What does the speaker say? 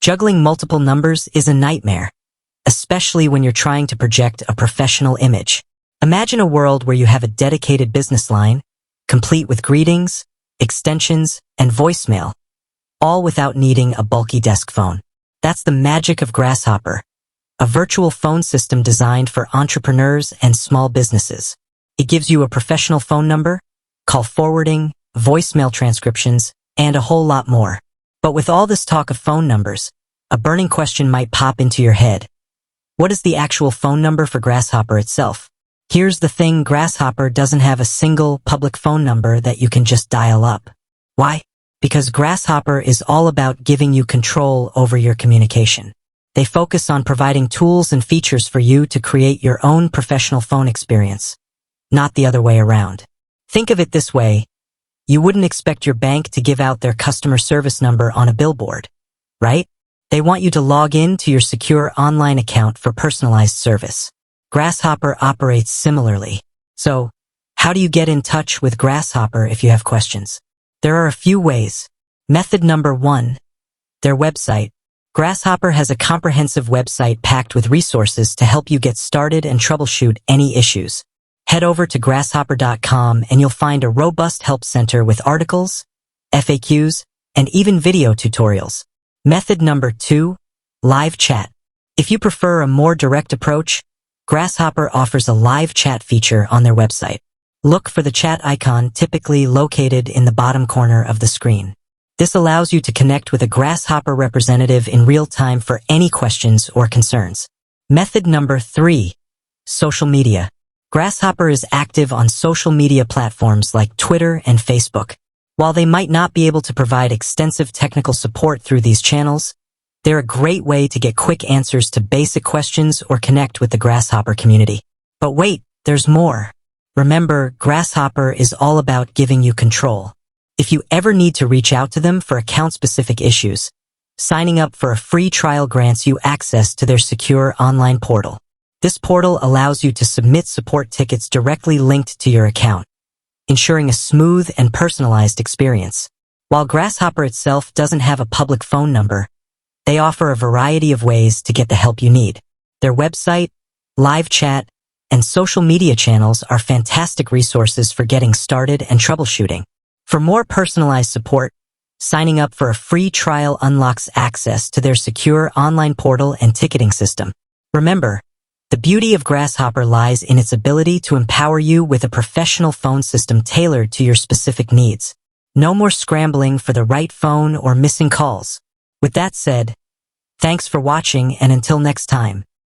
Juggling multiple numbers is a nightmare, especially when you're trying to project a professional image. Imagine a world where you have a dedicated business line, complete with greetings, extensions, and voicemail, all without needing a bulky desk phone. That's the magic of Grasshopper, a virtual phone system designed for entrepreneurs and small businesses. It gives you a professional phone number, call forwarding, voicemail transcriptions, and a whole lot more. But with all this talk of phone numbers, a burning question might pop into your head. What is the actual phone number for Grasshopper itself? Here's the thing, Grasshopper doesn't have a single public phone number that you can just dial up. Why? Because Grasshopper is all about giving you control over your communication. They focus on providing tools and features for you to create your own professional phone experience, not the other way around. Think of it this way. You wouldn't expect your bank to give out their customer service number on a billboard, right? They want you to log in to your secure online account for personalized service. Grasshopper operates similarly. So, how do you get in touch with Grasshopper if you have questions? There are a few ways. Method number 1. Their website. Grasshopper has a comprehensive website packed with resources to help you get started and troubleshoot any issues. Head over to grasshopper.com and you'll find a robust help center with articles, FAQs, and even video tutorials. Method number 2. Live chat. If you prefer a more direct approach, Grasshopper offers a live chat feature on their website. Look for the chat icon typically located in the bottom corner of the screen. This allows you to connect with a Grasshopper representative in real time for any questions or concerns. Method number 3. Social media. Grasshopper is active on social media platforms like Twitter and Facebook. While they might not be able to provide extensive technical support through these channels, they're a great way to get quick answers to basic questions or connect with the Grasshopper community. But wait, there's more. Remember, Grasshopper is all about giving you control. If you ever need to reach out to them for account-specific issues, signing up for a free trial grants you access to their secure online portal. This portal allows you to submit support tickets directly linked to your account, ensuring a smooth and personalized experience. While Grasshopper itself doesn't have a public phone number, they offer a variety of ways to get the help you need. Their website, live chat, and social media channels are fantastic resources for getting started and troubleshooting. For more personalized support, signing up for a free trial unlocks access to their secure online portal and ticketing system. Remember, the beauty of Grasshopper lies in its ability to empower you with a professional phone system tailored to your specific needs. No more scrambling for the right phone or missing calls. With that said, thanks for watching, and until next time.